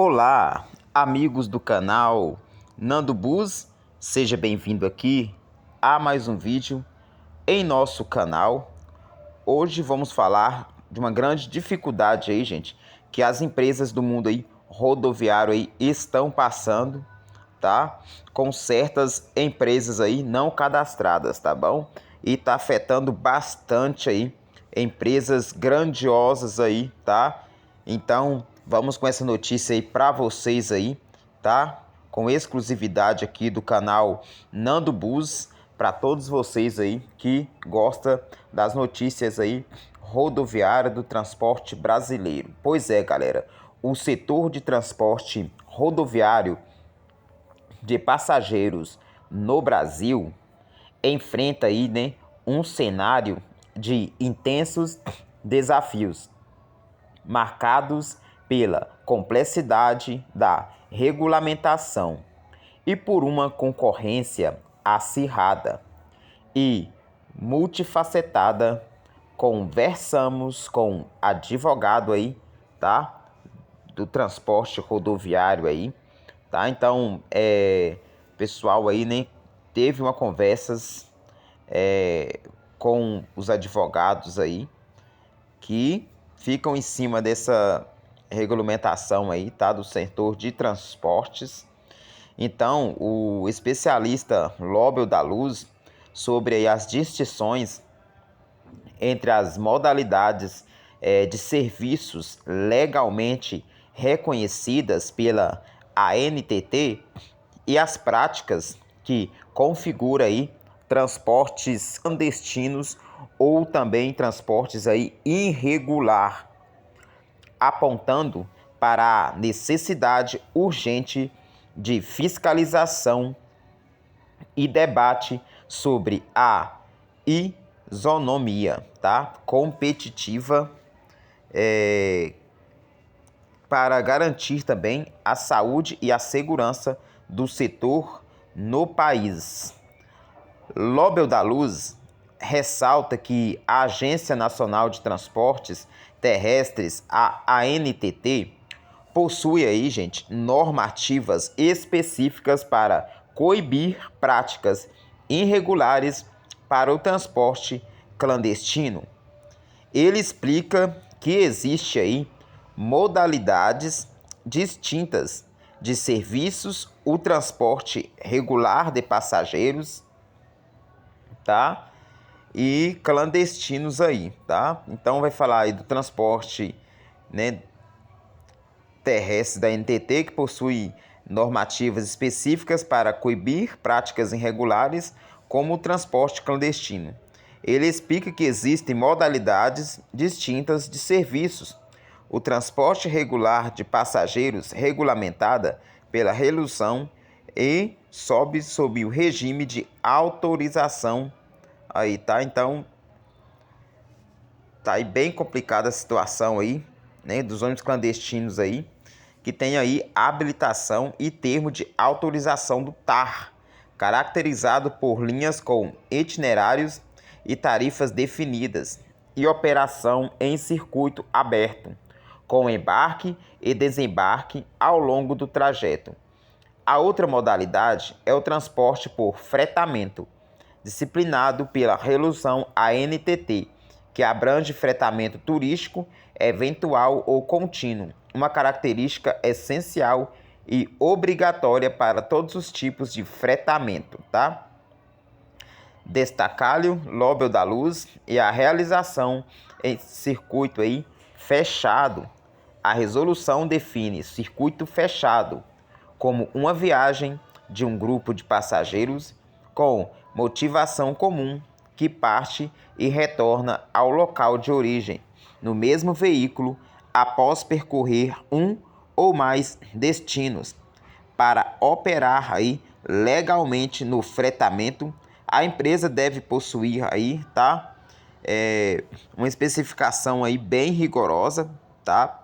Olá, amigos do canal Nando Bus, seja bem-vindo aqui a mais um vídeo em nosso canal. Hoje vamos falar de uma grande dificuldade aí, gente, que as empresas do mundo aí rodoviário aí estão passando, tá? Com certas empresas aí não cadastradas, tá bom? E tá afetando bastante aí empresas grandiosas aí, tá? Então, vamos com essa notícia aí para vocês aí, tá? Com exclusividade aqui do canal Nando Bus, para todos vocês aí que gostam das notícias aí rodoviária do transporte brasileiro. Pois é, galera, o setor de transporte rodoviário de passageiros no Brasil enfrenta aí, né, um cenário de intensos desafios, marcados pela complexidade da regulamentação e por uma concorrência acirrada e multifacetada. Conversamos com advogado aí, tá? Do transporte rodoviário aí, tá? Então, pessoal aí, né, teve uma conversas com os advogados aí que ficam em cima dessa regulamentação aí, tá? Do setor de transportes. Então, o especialista Lobel da Luz sobre aí as distinções entre as modalidades de serviços legalmente reconhecidas pela ANTT e as práticas que configura aí transportes clandestinos ou também transportes aí irregular, apontando para a necessidade urgente de fiscalização e debate sobre a isonomia, tá? Competitiva, para garantir também a saúde e a segurança do setor no país. Lobel da Luz ressalta que a Agência Nacional de Transportes Terrestres, a ANTT, possui aí, gente, normativas específicas para coibir práticas irregulares para o transporte clandestino. Ele explica que existe aí modalidades distintas de serviços, o transporte regular de passageiros, tá? E clandestinos aí, tá? Então vai falar aí do transporte, né, terrestre da NTT, que possui normativas específicas para coibir práticas irregulares, como o transporte clandestino. Ele explica que existem modalidades distintas de serviços. O transporte regular de passageiros, regulamentada pela resolução e sob o regime de autorização. Aí, tá? Então, tá aí bem complicada a situação aí, né, dos ônibus clandestinos aí, que tem aí habilitação e termo de autorização do TAR, caracterizado por linhas com itinerários e tarifas definidas e operação em circuito aberto, com embarque e desembarque ao longo do trajeto. A outra modalidade é o transporte por fretamento, disciplinado pela resolução ANTT, que abrange fretamento turístico, eventual ou contínuo, uma característica essencial e obrigatória para todos os tipos de fretamento, tá? Destacar-lhe Lobel da Luz e a realização em circuito aí fechado. A resolução define circuito fechado como uma viagem de um grupo de passageiros com motivação comum que parte e retorna ao local de origem no mesmo veículo após percorrer um ou mais destinos. Para operar aí legalmente no fretamento, a empresa deve possuir aí, tá? Uma especificação aí bem rigorosa, tá?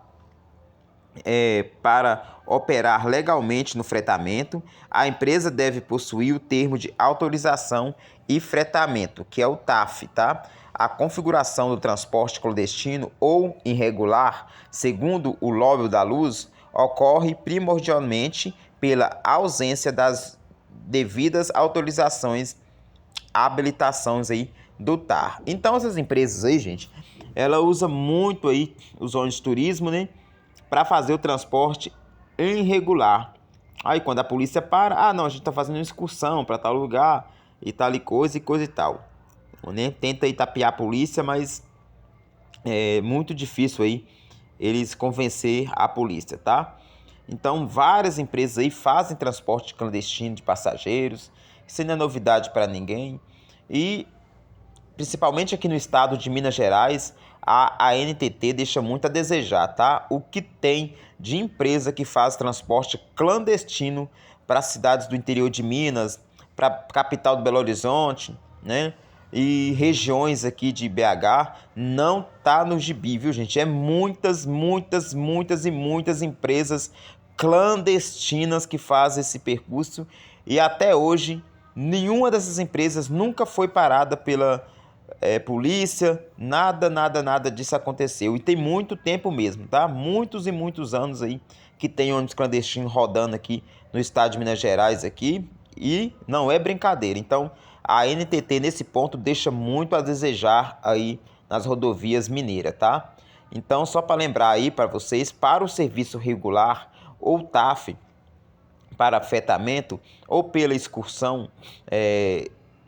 Para operar legalmente no fretamento, a empresa deve possuir o termo de autorização e fretamento, que é o TAF, tá? A configuração do transporte clandestino ou irregular, segundo o Lobel da Luz, ocorre primordialmente pela ausência das devidas autorizações, habilitações aí do TAR. Então essas empresas aí, gente, ela usa muito aí os ônibus de turismo, né, para fazer o transporte irregular. Aí quando a polícia para, não, a gente tá fazendo uma excursão para tal lugar e tal e coisa e tal, né? Tenta aí tapear a polícia, mas é muito difícil aí eles convencer a polícia, tá? Então várias empresas aí fazem transporte clandestino de passageiros, isso não é novidade para ninguém. E principalmente aqui no estado de Minas Gerais, a ANTT deixa muito a desejar, tá? O que tem de empresa que faz transporte clandestino para cidades do interior de Minas, para a capital do Belo Horizonte, né? E regiões aqui de BH, não tá no gibi, viu, gente? É muitas e muitas empresas clandestinas que fazem esse percurso e até hoje nenhuma dessas empresas nunca foi parada pela polícia, nada disso aconteceu. E tem muito tempo mesmo, tá? Muitos e muitos anos aí que tem ônibus clandestino rodando aqui no estado de Minas Gerais aqui e não é brincadeira. Então, a ANTT nesse ponto deixa muito a desejar aí nas rodovias mineiras, tá? Então, só para lembrar aí para vocês, para o serviço regular ou TAF, para afetamento ou pela excursão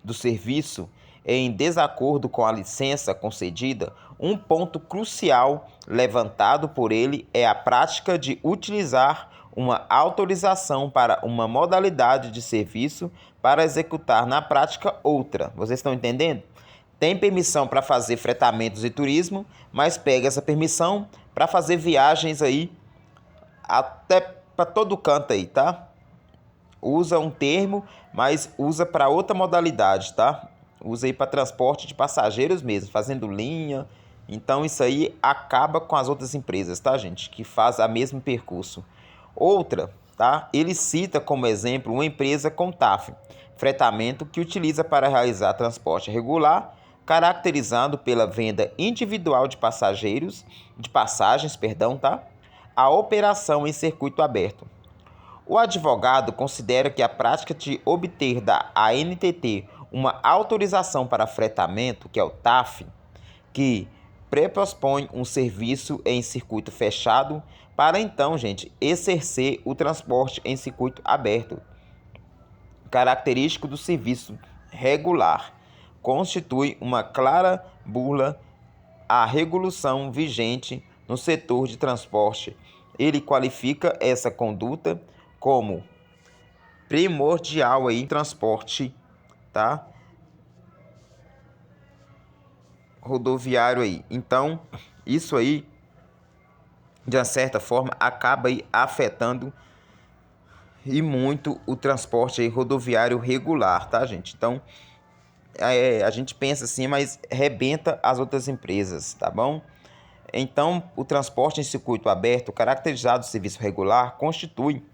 do serviço em desacordo com a licença concedida, um ponto crucial levantado por ele é a prática de utilizar uma autorização para uma modalidade de serviço para executar na prática outra. Vocês estão entendendo? Tem permissão para fazer fretamentos e turismo, mas pega essa permissão para fazer viagens aí até para todo canto aí, tá? Usa um termo, mas usa para outra modalidade, tá? Usa aí para transporte de passageiros mesmo, fazendo linha. Então isso aí acaba com as outras empresas, tá, gente? Que faz o mesmo percurso. Outra, tá? Ele cita como exemplo uma empresa com TAF, fretamento, que utiliza para realizar transporte regular, caracterizando pela venda individual de passagens, tá? A operação em circuito aberto. O advogado considera que a prática de obter da ANTT uma autorização para fretamento, que é o TAF, que predispõe um serviço em circuito fechado, para então, gente, exercer o transporte em circuito aberto, característico do serviço regular, constitui uma clara burla à regulação vigente no setor de transporte. Ele qualifica essa conduta como primordial aí transporte, tá? Rodoviário aí. Então, isso aí de uma certa forma acaba aí afetando e muito o transporte aí rodoviário regular, tá, gente? Então, a gente pensa assim, mas rebenta as outras empresas, tá bom? Então, o transporte em circuito aberto, caracterizado de serviço regular, constitui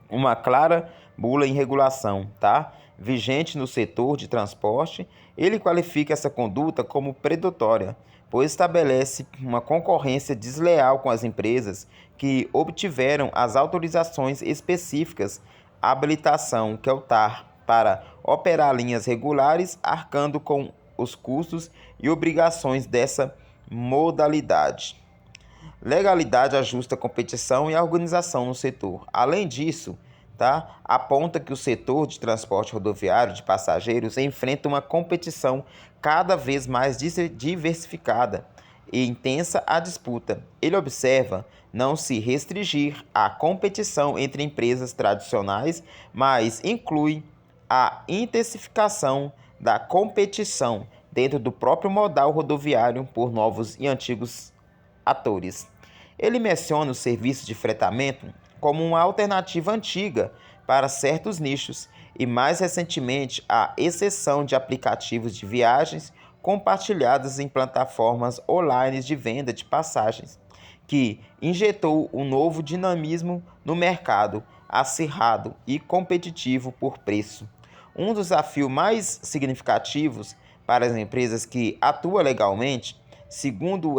uma clara bula em regulação, tá? Vigente no setor de transporte. Ele qualifica essa conduta como predatória, pois estabelece uma concorrência desleal com as empresas que obtiveram as autorizações específicas, habilitação, que é o TAR, para operar linhas regulares, arcando com os custos e obrigações dessa modalidade. Legalidade ajusta a competição e a organização no setor. Além disso, tá, aponta que o setor de transporte rodoviário de passageiros enfrenta uma competição cada vez mais diversificada e intensa a disputa. Ele observa não se restringir à competição entre empresas tradicionais, mas inclui a intensificação da competição dentro do próprio modal rodoviário por novos e antigos atores. Ele menciona o serviço de fretamento como uma alternativa antiga para certos nichos e, mais recentemente, a exceção de aplicativos de viagens compartilhadas em plataformas online de venda de passagens, que injetou um novo dinamismo no mercado acirrado e competitivo por preço. Um dos desafios mais significativos para as empresas que atuam legalmente, segundo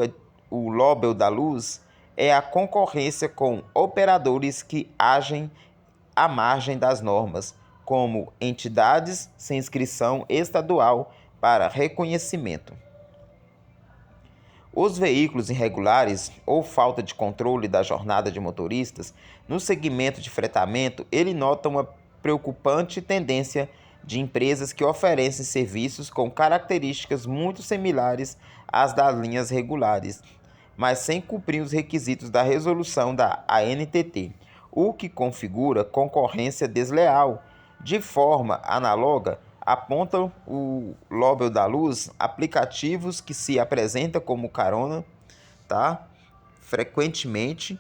o Nobel da Luz, é a concorrência com operadores que agem à margem das normas, como entidades sem inscrição estadual para reconhecimento. Os veículos irregulares ou falta de controle da jornada de motoristas no segmento de fretamento, ele nota uma preocupante tendência de empresas que oferecem serviços com características muito similares às das linhas regulares, mas sem cumprir os requisitos da resolução da ANTT, o que configura concorrência desleal. De forma análoga, apontam o Lobel da Luz aplicativos que se apresentam como carona, tá? Frequentemente.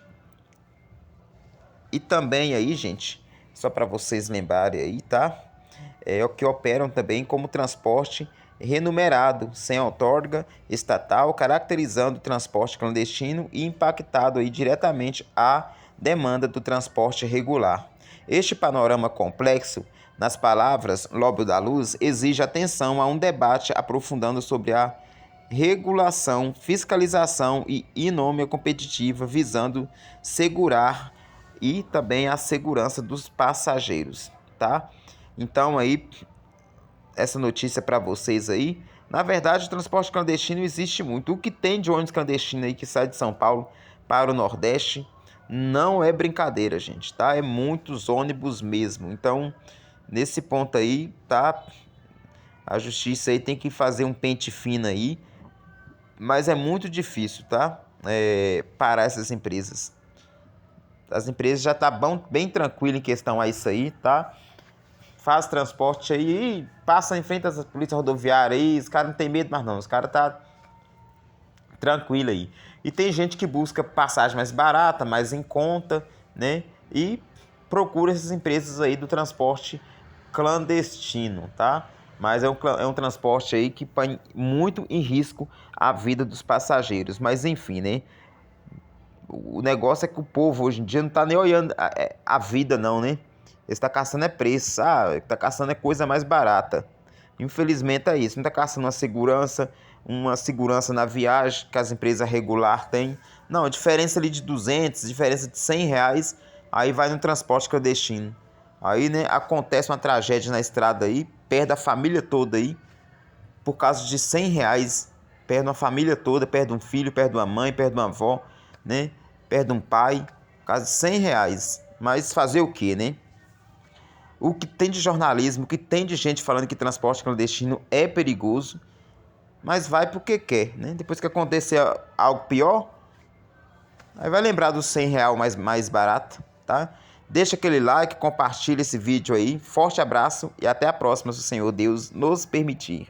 E também aí, gente, só para vocês lembrarem aí, tá? É o que operam também como transporte remunerado, sem outorga estatal, caracterizando o transporte clandestino e impactado aí diretamente a demanda do transporte regular. Este panorama complexo, nas palavras Lobel da Luz, exige atenção a um debate aprofundando sobre a regulação, fiscalização e inômia competitiva, visando segurar e também a segurança dos passageiros, tá? Então aí, essa notícia para vocês aí. Na verdade, o transporte clandestino existe muito. O que tem de ônibus clandestino aí que sai de São Paulo para o Nordeste não é brincadeira, gente, tá? É muitos ônibus mesmo. Então, nesse ponto aí, tá? A justiça aí tem que fazer um pente fino aí, mas é muito difícil, tá? Parar essas empresas. As empresas já estão bem tranquilas em questão a isso aí, tá? Faz transporte aí, passa em frente às polícias rodoviárias aí, os caras não tem medo mais não, os caras tá tranquilo aí. E tem gente que busca passagem mais barata, mais em conta, né? E procura essas empresas aí do transporte clandestino, tá? Mas é um transporte aí que põe muito em risco a vida dos passageiros. Mas enfim, né? O negócio é que o povo hoje em dia não tá nem olhando a vida não, né? Ele está caçando é preço, sabe? Está caçando é coisa mais barata. Infelizmente é isso. Não está caçando uma segurança na viagem que as empresas regular têm. Não, a diferença ali de 200, diferença de 100 reais, aí vai no transporte clandestino. Aí, né, acontece uma tragédia na estrada aí, perde a família toda aí, por causa de 100 reais. Perde uma família toda, perde um filho, perde uma mãe, perde uma avó, né? Perde um pai, por causa de 100 reais. Mas fazer o quê, né? O que tem de jornalismo, o que tem de gente falando que transporte clandestino é perigoso, mas vai porque quer, né? Depois que acontecer algo pior, aí vai lembrar dos 100 reais mais barato, tá? Deixa aquele like, compartilha esse vídeo aí. Forte abraço e até a próxima, se o Senhor Deus nos permitir.